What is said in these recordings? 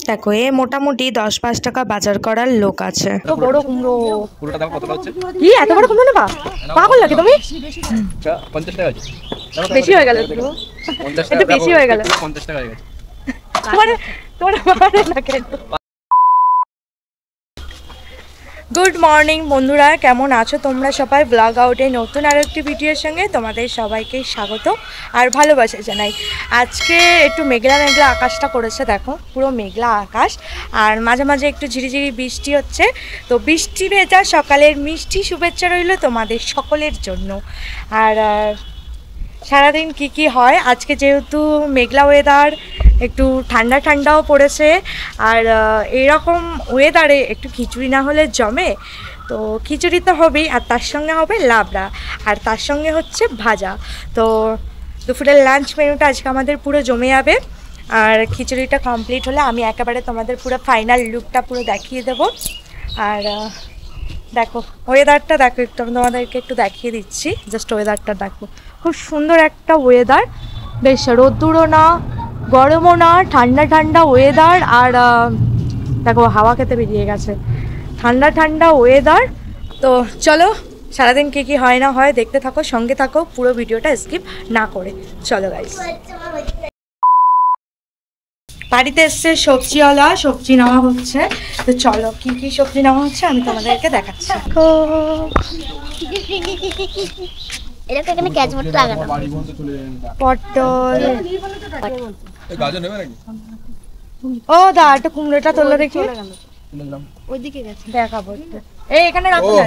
দেখো এ মোটামুটি 10-5 টাকা বাজার করার লোক আছে। তো বড় কুমড়ো পুরোটা দাম কত হচ্ছে? কি এত বড় কুমড়ো নেবা? পাগল নাকি তুমি? 50 টাকা আছে। বেশি হয়ে গেল একটু। 50 টাকা একটু বেশি হয়ে গেল। 50 টাকা হয়ে গেছে। তোমার মারে না কেন? গুড মর্নিং বন্ধুরা, কেমন আছো তোমরা সবাই? ব্লগ আউটে নতুন আর একটি ভিডিওর সঙ্গে তোমাদের সবাইকে স্বাগত আর ভালোবাসা জানাই। আজকে একটু মেঘলা মেঘলা আকাশটা করেছে, দেখো পুরো মেঘলা আকাশ, আর মাঝে মাঝে একটু ঝিরিঝিরি বৃষ্টি হচ্ছে। তো বৃষ্টি ভেজা সকালের মিষ্টি শুভেচ্ছা রইল তোমাদের সকলের জন্য। আর সারাদিন কি হয়, আজকে যেহেতু মেঘলা ওয়েদার, একটু ঠান্ডা ঠান্ডাও পড়েছে, আর এরকম ওয়েদারে একটু খিচুড়ি না হলে জমে। তো খিচুড়ি তো হবেই, আর তার সঙ্গে হবে লাবড়া, আর তার সঙ্গে হচ্ছে ভাজা। তো দুপুরের লাঞ্চ মেনুটা আজকে আমাদের পুরো জমে যাবে। আর খিচুড়িটা কমপ্লিট হলে আমি একেবারে তোমাদের পুরো ফাইনাল লুকটা পুরো দেখিয়ে দেবো। আর দেখো ওয়েদারটা দেখো, একটু আমি তোমাদেরকে একটু দেখিয়ে দিচ্ছি। জাস্ট ওয়েদারটা দেখো, খুব সুন্দর একটা ওয়েদার, বেশ রোদ্দুরও না গরমও না, ঠান্ডা ঠান্ডা ওয়েদার। আর দেখো হাওয়া খেতে বেরিয়ে গেছে, ঠান্ডা ঠান্ডা ওয়েদার। তো চলো সারাদিন কি হয় না হয় দেখতে থাকো, সঙ্গে থাকো, পুরো ভিডিওটা স্কিপ না করে। চলো গাইস, বাড়িতে এসছে সবজিওয়ালা, সবজি নেওয়া হচ্ছে। তো চলো কি সবজি নেওয়া হচ্ছে আমি তোমাদেরকে দেখাচ্ছি। পটল, ও দা একটা কুমড়োটা তোলা দেখি, দেখাবো এই এখানে রাখো না।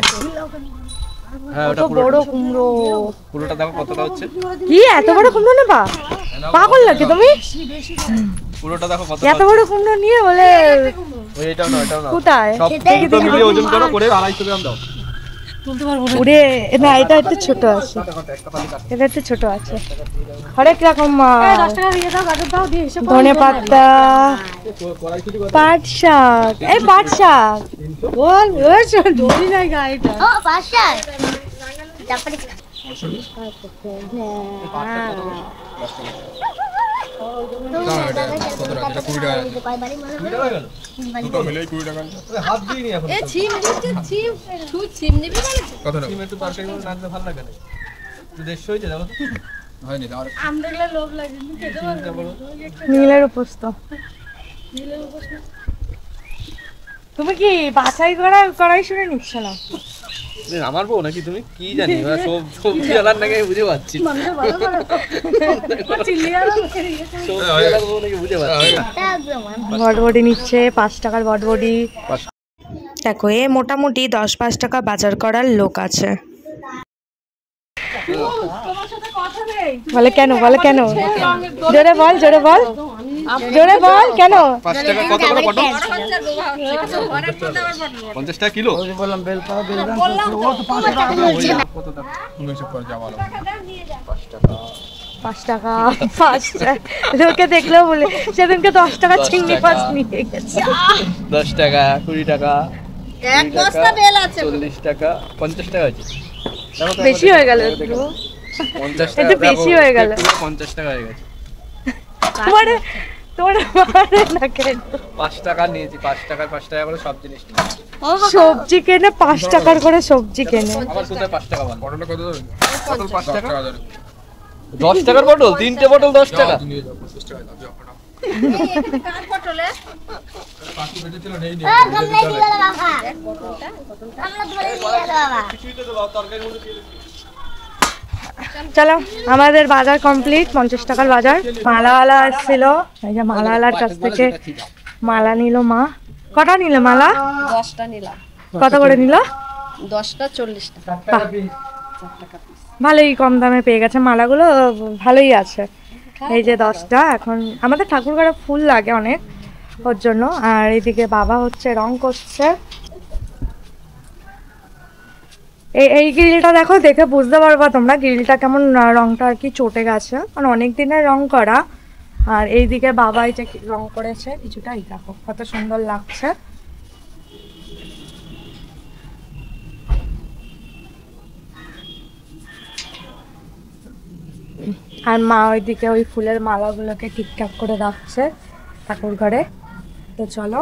কত বড় কুমড়ো, পুরোটা দাম কত হচ্ছে? কি এত বড় কুমড়ো নেবা? পাগল নাকি তুমি? পুরোটা দেখো কত, এত বড় কুমড়ো নিয়ে বলে ওই এটাও না এটাও না, কোথায় সব তো মিলিয়ে ওজন করো, করে 250 গ্রাম দাও। তুলতে পারবো না ওরে, না এটা একটু ছোট আছে, এটা একটু ছোট আছে। হরেক রকম ধনে পাতা, পাট শাক, এই পাট শাক বল ধরি নাই গাড়িটা, ও পাট শাক তারপরে নীলের উপস্ত। তুমি কি বাছাই করাই শুনে নিচ্ছ না? আমার বউ নাকি তুমি? কি জানি সবজি আলার নাকি বুঝে পাচ্ছি, বটবডি নিচ্ছে 5 টাকার বটবডি। দেখো এ মোটামুটি 10-5 টাকা বাজার করার লোক আছে। বলে কেন, বলে কেন, জোরে বল, জোরে বল, জোরে বল, কেন? 5 টাকা কত করে পটল? 50 টাকা কিলো। বললাম বেল পাও, বেল দাম ও তো 5 টাকা কত দাম? 19 পর যাওয়া হলো 5 টাকা 5 টাকা লোকে দেখলেও বলে সেদিনকে 10 টাকা চিংড়ি মাছ নিয়ে গেছে। 10 টাকা 20 টাকা, এক বস্তা বেল আছে 40 টাকা, 50 টাকা আছে। বেশি হয়ে গেল একটু, 50 টাকা একটু বেশি হয়ে গেল, 50 টাকা হয়ে গেছে। তোমার মারে না কেন? 5 টাকা নিয়েছি, 5 টাকা করে সব জিনিস নিয়েছি। সবজি কেনে 5 টাকার করে সবজি কেনে। আবার কোথায় 5 টাকা বান? পটল কত ধরে? পটল 5 টাকা। 10 টাকার পটল, তিনটে পটল 10 টাকা। কার পটলে? পাখি বেঁচেছিল নেই নেই। আমরা ধরে নিয়ে গেল বাবা। কিছুই তো দাও, তরকারি মধ্যে দিয়ে। চলো আমাদের বাজার কমপ্লিট, 50 টাকার বাজার। মালাওয়ালা আসছিল, এই যে মালাওয়ালার কাছ থেকে মালা নিল মা। কটা নিল মালা? 10টা নিলাম। কত করে নিল? 10টা 40 টাকা। ভালোই কম দামে পেয়ে গেছে মালাগুলো, ভালোই আছে। এই যে 10টা, এখন আমাদের ঠাকুর ঘরে ফুল লাগে অনেক, ওর জন্য। আর এইদিকে বাবা হচ্ছে রং করছে। এই গ্রিলটা দেখো, দেখে বুঝতে পারবা তোমরা গ্রিলটা কেমন, রংটা আর কি চটে গেছে, মানে অনেক দিনের রং করা। আর এইদিকে বাবা এই যে রং করেছে কিছুটা, এই দেখো কত সুন্দর লাগছে। আর মা ওইদিকে ওই ফুলের মালাগুলোকে ঠিকঠাক করে রাখছে ঠাকুর ঘরে। তো চলো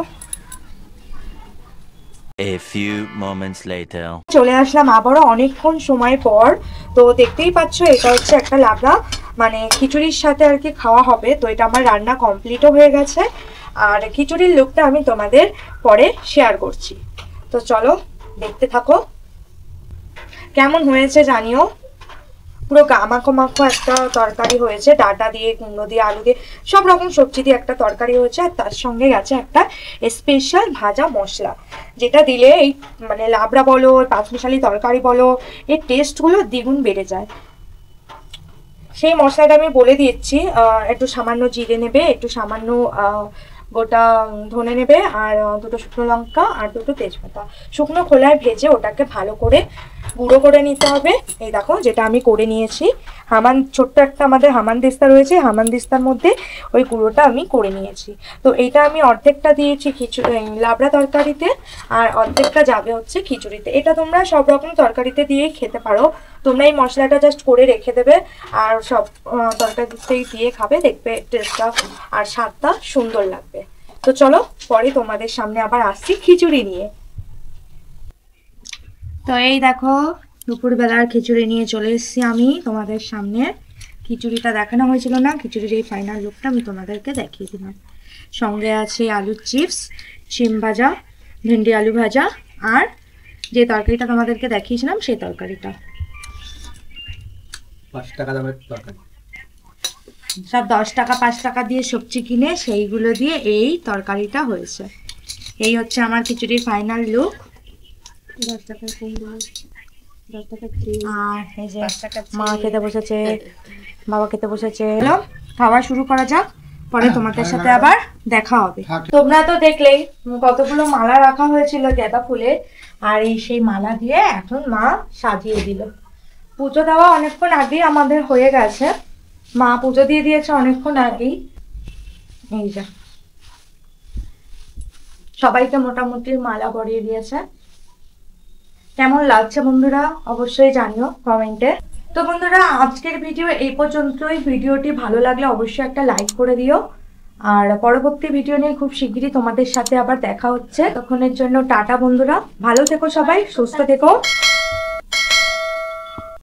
A few moments later. চলে আসলাম আবারও অনেকক্ষণ সময় পর। তো দেখতেই পাচ্ছ এটা হচ্ছে একটা লাবড়া, মানে খিচুড়ির সাথে আর কি খাওয়া হবে। তো এটা আমার রান্না কমপ্লিটও হয়ে গেছে, আর খিচুড়ির লুকটা আমি তোমাদের পরে শেয়ার করছি। তো চলো দেখতে থাকো, কেমন হয়েছে জানিও। পুরো গামাখো মাখো একটা তরকারি হয়েছে, ডাটা দিয়ে, কুমড়ো দিয়ে, আলু দিয়ে, সব রকম সবজি দিয়ে একটা তরকারি হয়েছে। আর তার সঙ্গে গেছে একটা স্পেশাল ভাজা মশলা, যেটা দিলে এই মানে লাবড়া বলো, পাঁচমিশালি তরকারি বলো, এর টেস্টগুলো দ্বিগুণ বেড়ে যায়। সেই মশলাটা আমি বলে দিচ্ছি। একটু সামান্য জিরে নেবে, একটু সামান্য গোটা ধনে নেবে, আর দুটো শুকনো লঙ্কা আর দুটো তেজপাতা শুকনো খোলায় ভেজে ওটাকে ভালো করে গুঁড়ো করে নিতে হবে। এই দেখো যেটা আমি করে নিয়েছি। ছোট্ট একটা আমাদের হামানদিস্তা রয়েছে, হামানদিস্তার মধ্যে ওই গুঁড়োটা আমি করে নিয়েছি। তো এইটা আমি অর্ধেকটা দিয়েছি লাবড়া তরকারিতে, আর অর্ধেকটা যাবে হচ্ছে খিচুড়িতে। এটা তোমরা সব রকম তরকারিতে দিয়েই খেতে পারো। তোমরা এই মশলাটা জাস্ট করে রেখে দেবে আর সব তরকারিতেই দিয়ে খাবে, দেখবে টেস্টটা আর স্বাদটা সুন্দর লাগবে। তো চলো পরে তোমাদের সামনে আবার আসছি খিচুড়ি নিয়ে। তো এই দেখো দুপুরবেলার খিচুড়ি নিয়ে চলে এসেছি আমি তোমাদের সামনে। খিচুড়িটা দেখানো হয়েছিল না, খিচুড়ির এই ফাইনাল লুকটা আমি তোমাদেরকে দেখিয়ে দিলাম। সঙ্গে আছে আলুর চিপস, শিম ভাজা, ভেন্ডি আলু ভাজা, আর যে তরকারিটা তোমাদেরকে দেখিয়েছিলাম সেই তরকারিটা। 5 টাকা দামের তরকারি, সব 10 টাকা 5 টাকা দিয়ে সবজি কিনে সেইগুলো দিয়ে এই তরকারিটা হয়েছে। এই হচ্ছে আমার খিচুড়ির ফাইনাল লুক। 10 টাকা আর এই যে মা খেতে বসেছে, বাবা খেতে বসেছে। খাওয়া শুরু করা যাক, পরে তোমাদের সাথে আবার দেখা হবে। তোমরা তো দেখলেই কতগুলো মালা রাখা হয়েছিল গাঁদা ফুলের, আর এই সেই মালা দিয়ে এখন মা সাজিয়ে দিল। পুজো দেওয়া অনেকক্ষণ আগেই আমাদের হয়ে গেছে, মা পুজো দিয়ে দিয়েছে অনেকক্ষণ আগেই। এই যা সবাইকে মোটামুটি মালা পরিয়ে দিয়েছে। কেমন লাগছে বন্ধুরা অবশ্যই জানিও কমেন্টে। তো বন্ধুরা আজকের ভিডিও এই পর্যন্তই। ভিডিওটি ভালো লাগলে অবশ্যই একটা লাইক করে দিও, আর পরবর্তী ভিডিও নিয়ে খুব শিগগিরই তোমাদের সাথে আবার দেখা হচ্ছে। তখনের জন্য টাটা বন্ধুরা, ভালো থেকো সবাই, সুস্থ থেকো।